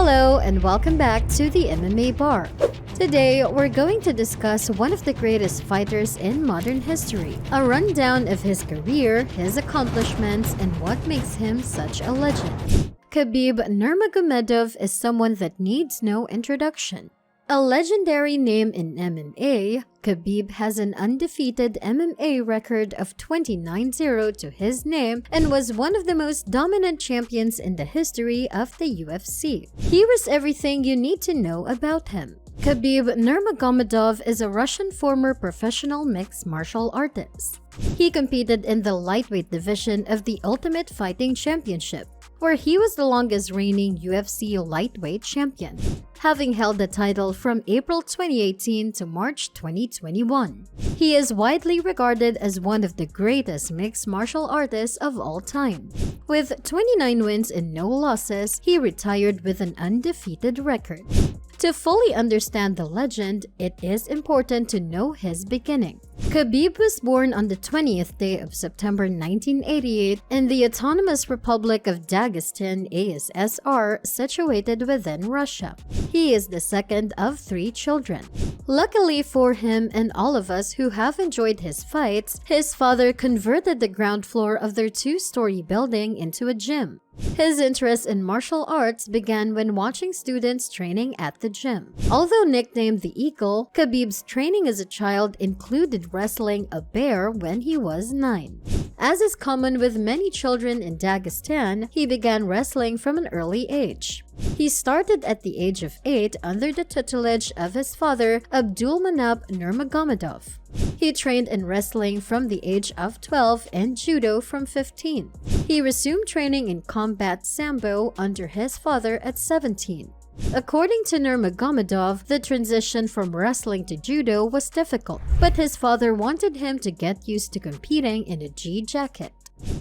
Hello and welcome back to the MMA Bar. Today, we're going to discuss one of the greatest fighters in modern history, a rundown of his career, his accomplishments, and what makes him such a legend. Khabib Nurmagomedov is someone that needs no introduction. A legendary name in MMA, Khabib has an undefeated MMA record of 29-0 to his name and was one of the most dominant champions in the history of the UFC. Here is everything you need to know about him. Khabib Nurmagomedov is a Russian former professional mixed martial artist. He competed in the lightweight division of the Ultimate Fighting Championship, where he was the longest reigning UFC lightweight champion, having held the title from April 2018 to March 2021. He is widely regarded as one of the greatest mixed martial artists of all time. With 29 wins and no losses, he retired with an undefeated record. To fully understand the legend, it is important to know his beginning. Khabib was born on the 20th day of September 1988 in the Autonomous Republic of Dagestan (ASSR), situated within Russia. He is the second of 3 children. Luckily for him and all of us who have enjoyed his fights, his father converted the ground floor of their 2-story building into a gym. His interest in martial arts began when watching students training at the gym. Although nicknamed the Eagle, Khabib's training as a child included wrestling a bear when he was 9. As is common with many children in Dagestan, he began wrestling from an early age. He started at the age of 8 under the tutelage of his father, Abdulmanap Nurmagomedov. He trained in wrestling from the age of 12 and judo from 15. He resumed training in combat sambo under his father at 17. According to Nurmagomedov, the transition from wrestling to judo was difficult, but his father wanted him to get used to competing in a gi jacket.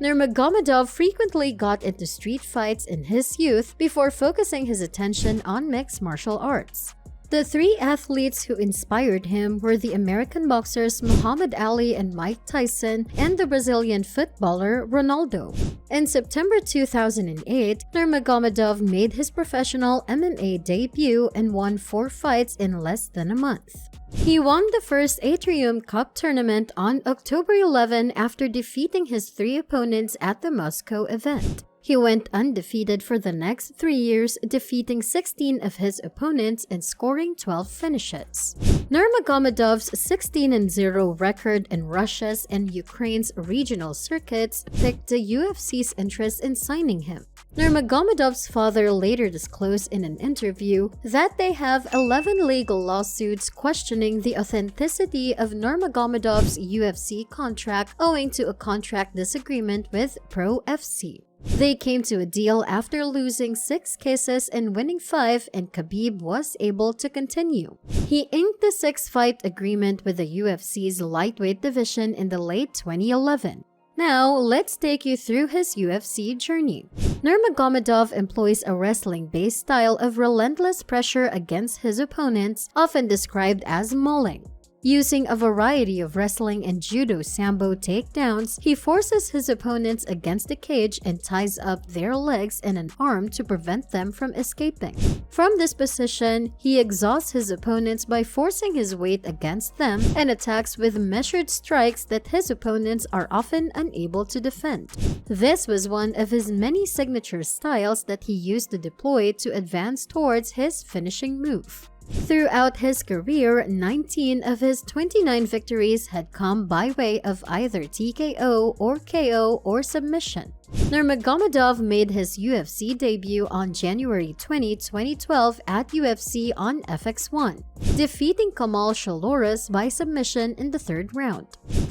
Nurmagomedov frequently got into street fights in his youth before focusing his attention on mixed martial arts. The 3 athletes who inspired him were the American boxers Muhammad Ali and Mike Tyson and the Brazilian footballer Ronaldo. In September 2008, Nurmagomedov made his professional MMA debut and won 4 fights in less than a month. He won the first Atrium Cup tournament on October 11 after defeating his 3 opponents at the Moscow event. He went undefeated for the next 3 years, defeating 16 of his opponents and scoring 12 finishes. Nurmagomedov's 16-0 record in Russia's and Ukraine's regional circuits piqued the UFC's interest in signing him. Nurmagomedov's father later disclosed in an interview that they have 11 legal lawsuits questioning the authenticity of Nurmagomedov's UFC contract owing to a contract disagreement with Pro FC. They came to a deal after losing 6 cases and winning 5, and Khabib was able to continue. He inked the 6-fight agreement with the UFC's lightweight division in the late 2011. Now, let's take you through his UFC journey. Nurmagomedov employs a wrestling-based style of relentless pressure against his opponents, often described as mauling. Using a variety of wrestling and judo sambo takedowns, he forces his opponents against the cage and ties up their legs and an arm to prevent them from escaping. From this position, he exhausts his opponents by forcing his weight against them and attacks with measured strikes that his opponents are often unable to defend. This was one of his many signature styles that he used to deploy to advance towards his finishing move. Throughout his career, 19 of his 29 victories had come by way of either TKO or KO or submission. Nurmagomedov made his UFC debut on January 20, 2012 at UFC on FX1, defeating Kamal Shalorus by submission in the 3rd round.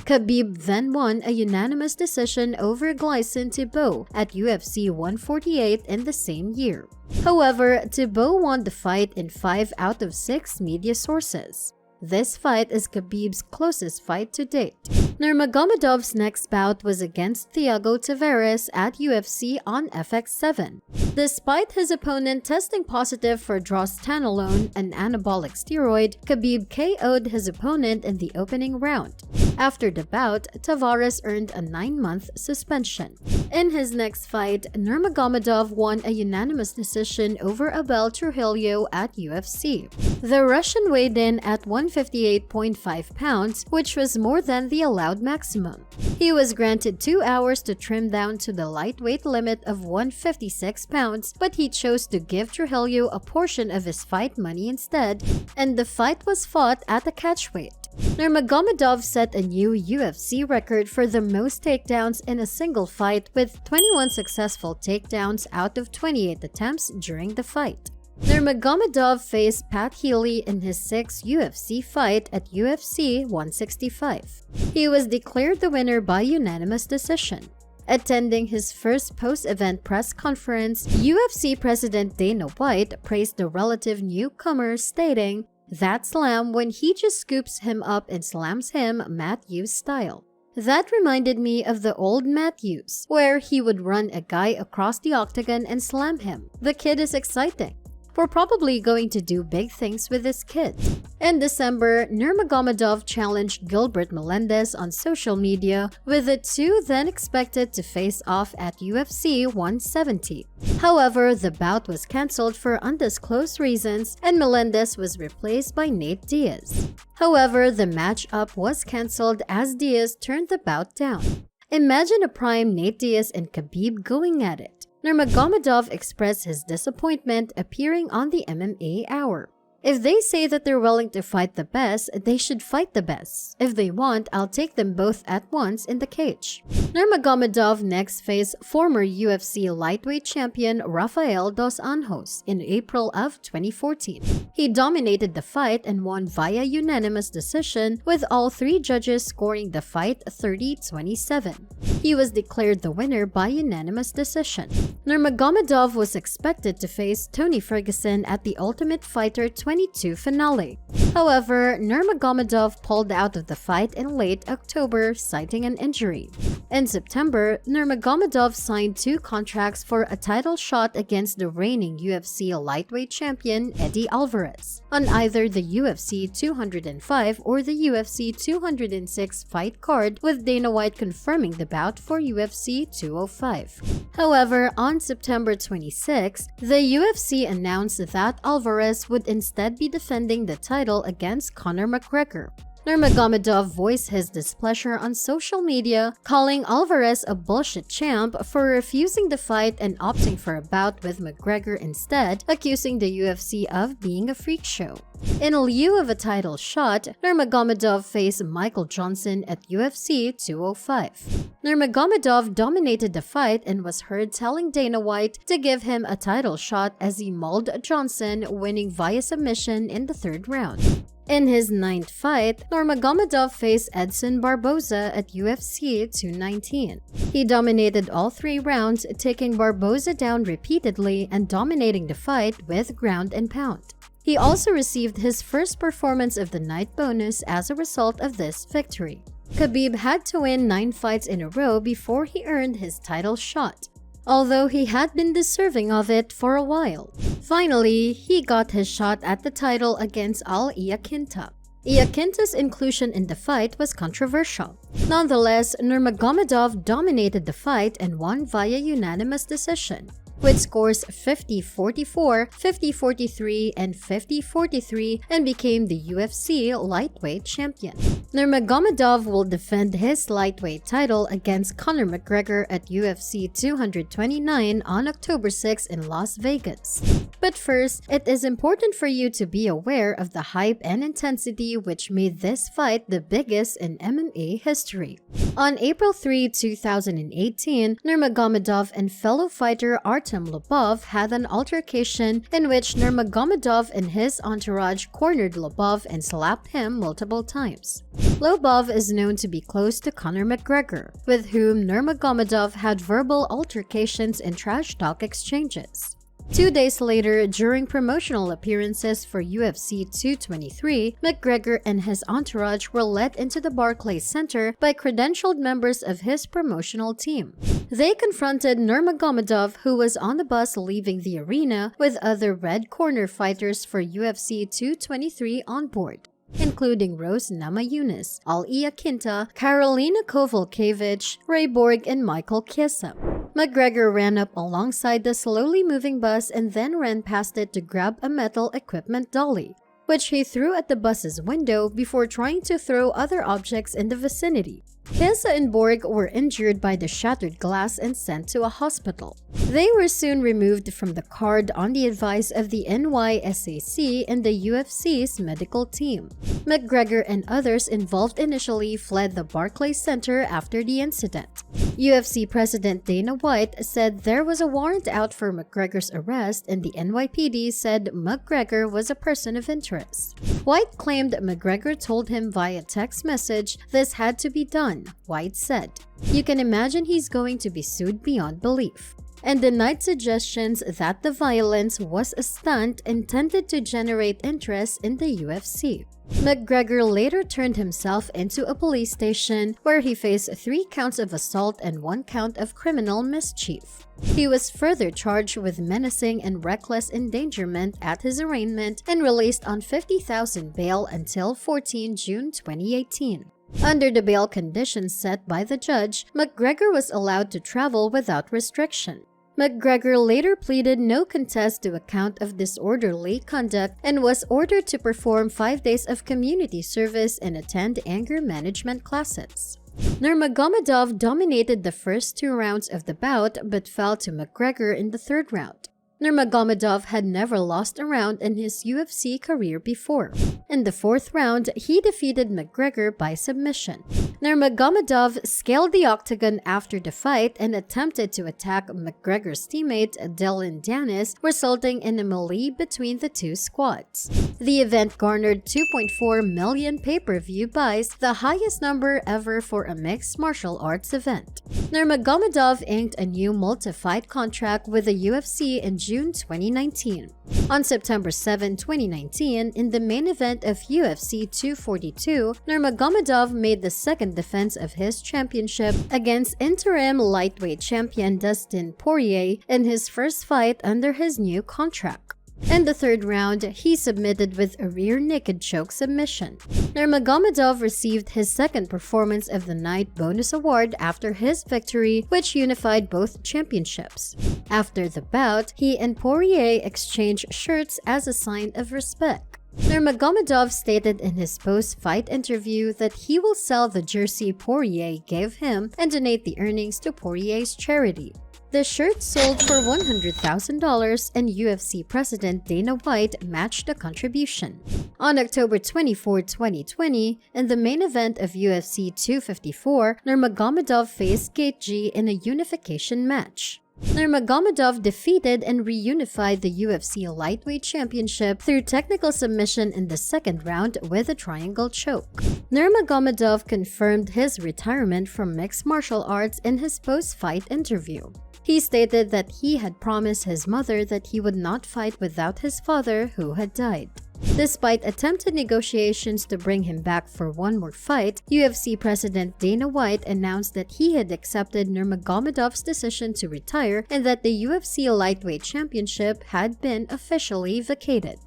Khabib then won a unanimous decision over Gleison Tibau at UFC 148 in the same year. However, Tibau won the fight in 5 out of 6 media sources. This fight is Khabib's closest fight to date. Nurmagomedov's next bout was against Thiago Tavares at UFC on FX7. Despite his opponent testing positive for drostanolone, an anabolic steroid, Khabib KO'd his opponent in the opening round. After the bout, Tavares earned a 9-month suspension. In his next fight, Nurmagomedov won a unanimous decision over Abel Trujillo at UFC. The Russian weighed in at 158.5 pounds, which was more than the allowed maximum. He was granted 2 hours to trim down to the lightweight limit of 156 pounds, but he chose to give Trujillo a portion of his fight money instead, and the fight was fought at the catchweight. Nurmagomedov set a new UFC record for the most takedowns in a single fight with 21 successful takedowns out of 28 attempts during the fight. Nurmagomedov faced Pat Healy in his 6th UFC fight at UFC 165. He was declared the winner by unanimous decision. Attending his first post-event press conference, UFC President Dana White praised the relative newcomer, stating, "That slam when he just scoops him up and slams him Matthews style. That reminded me of the old Matthews, where he would run a guy across the octagon and slam him. The kid is exciting. We're probably going to do big things with this kid." In December, Nurmagomedov challenged Gilbert Melendez on social media, with the two then expected to face off at UFC 170. However, the bout was cancelled for undisclosed reasons, and Melendez was replaced by Nate Diaz. However, the matchup was cancelled as Diaz turned the bout down. Imagine a prime Nate Diaz and Khabib going at it. Nurmagomedov expressed his disappointment appearing on the MMA Hour. "If they say that they're willing to fight the best, they should fight the best. If they want, I'll take them both at once in the cage." Nurmagomedov next faced former UFC lightweight champion Rafael dos Anjos in April of 2014. He dominated the fight and won via unanimous decision, with all 3 judges scoring the fight 30-27. He was declared the winner by unanimous decision. Nurmagomedov was expected to face Tony Ferguson at the Ultimate Fighter 22 finale. However, Nurmagomedov pulled out of the fight in late October, citing an injury. In September, Nurmagomedov signed 2 contracts for a title shot against the reigning UFC lightweight champion Eddie Alvarez, on either the UFC 205 or the UFC 206 fight card, with Dana White confirming the bout for UFC 205. However, on September 26, the UFC announced that Alvarez would instead be defending the title against Conor McGregor. Nurmagomedov voiced his displeasure on social media, calling Alvarez a bullshit champ for refusing the fight and opting for a bout with McGregor instead, accusing the UFC of being a freak show. In lieu of a title shot, Nurmagomedov faced Michael Johnson at UFC 205. Nurmagomedov dominated the fight and was heard telling Dana White to give him a title shot as he mauled Johnson, winning via submission in the 3rd round. In his 9th fight, Nurmagomedov faced Edson Barboza at UFC 219. He dominated all 3 rounds, taking Barboza down repeatedly and dominating the fight with ground and pound. He also received his first performance of the night bonus as a result of this victory. Khabib had to win 9 fights in a row before he earned his title shot, although he had been deserving of it for a while. Finally, he got his shot at the title against Al Iaquinta. Iaquinta's inclusion in the fight was controversial. Nonetheless, Nurmagomedov dominated the fight and won via unanimous decision, with scores 50-44, 50-43, and 50-43, and became the UFC lightweight champion. Nurmagomedov will defend his lightweight title against Conor McGregor at UFC 229 on October 6 in Las Vegas. But first, it is important for you to be aware of the hype and intensity which made this fight the biggest in MMA history. On April 3, 2018, Nurmagomedov and fellow fighter Artem Lobov had an altercation in which Nurmagomedov and his entourage cornered Lobov and slapped him multiple times. Lobov is known to be close to Conor McGregor, with whom Nurmagomedov had verbal altercations and trash talk exchanges. 2 days later, during promotional appearances for UFC 223, McGregor and his entourage were let into the Barclays Center by credentialed members of his promotional team. They confronted Nurmagomedov, who was on the bus leaving the arena, with other Red Corner fighters for UFC 223 on board. including Rose Namajunas, Ali Akinta, Karolina Kowalkiewicz, Ray Borg, and Michael Chiesa. McGregor ran up alongside the slowly moving bus and then ran past it to grab a metal equipment dolly, which he threw at the bus's window before trying to throw other objects in the vicinity. Chiesa and Borg were injured by the shattered glass and sent to a hospital. They were soon removed from the card on the advice of the NYSAC and the UFC's medical team. McGregor and others involved initially fled the Barclays Center after the incident. UFC President Dana White said there was a warrant out for McGregor's arrest, and the NYPD said McGregor was a person of interest. White claimed McGregor told him via text message this had to be done, White said. You can imagine he's going to be sued beyond belief, and denied suggestions that the violence was a stunt intended to generate interest in the UFC. McGregor later turned himself into a police station where he faced 3 counts of assault and 1 count of criminal mischief. He was further charged with menacing and reckless endangerment at his arraignment and released on $50,000 bail until 14 June 2018. Under the bail conditions set by the judge, McGregor was allowed to travel without restriction. McGregor later pleaded no contest to a count of disorderly conduct and was ordered to perform 5 days of community service and attend anger management classes. Nurmagomedov dominated the first 2 rounds of the bout but fell to McGregor in the 3rd round. Nurmagomedov had never lost a round in his UFC career before. In the 4th round, he defeated McGregor by submission. Nurmagomedov scaled the octagon after the fight and attempted to attack McGregor's teammate Dylan Dennis, resulting in a melee between the 2 squads. The event garnered 2.4 million pay-per-view buys, the highest number ever for a mixed martial arts event. Nurmagomedov inked a new multi-fight contract with the UFC in June 2019. On September 7, 2019, in the main event of UFC 242, Nurmagomedov made the second defense of his championship against interim lightweight champion Dustin Poirier in his first fight under his new contract. In the 3rd round, he submitted with a rear naked choke submission. Nurmagomedov received his second performance of the night bonus award after his victory, which unified both championships. After the bout, he and Poirier exchanged shirts as a sign of respect. Nurmagomedov stated in his post-fight interview that he will sell the jersey Poirier gave him and donate the earnings to Poirier's charity. The shirt sold for $100,000 and UFC President Dana White matched the contribution. On October 24, 2020, in the main event of UFC 254, Nurmagomedov faced Gaethje in a unification match. Nurmagomedov defeated and reunified the UFC Lightweight Championship through technical submission in the 2nd round with a triangle choke. Nurmagomedov confirmed his retirement from mixed martial arts in his post-fight interview. He stated that he had promised his mother that he would not fight without his father, who had died. Despite attempted negotiations to bring him back for one more fight, UFC President Dana White announced that he had accepted Nurmagomedov's decision to retire and that the UFC Lightweight Championship had been officially vacated.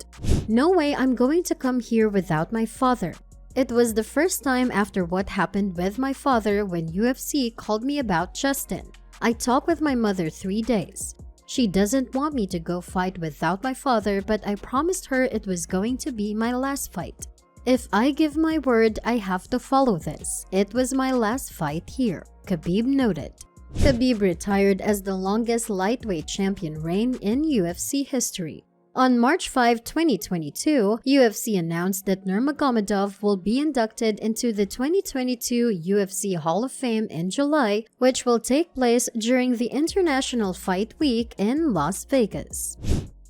"No way I'm going to come here without my father. It was the first time after what happened with my father when UFC called me about Justin. I talked with my mother 3 days. She doesn't want me to go fight without my father, but I promised her it was going to be my last fight. If I give my word, I have to follow this. It was my last fight here," Khabib noted. Khabib retired as the longest lightweight champion reign in UFC history. On March 5, 2022, UFC announced that Nurmagomedov will be inducted into the 2022 UFC Hall of Fame in July, which will take place during the International Fight Week in Las Vegas.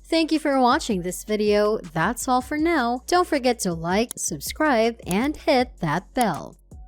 Thank you for watching this video. That's all for now. Don't forget to like, subscribe, and hit that bell.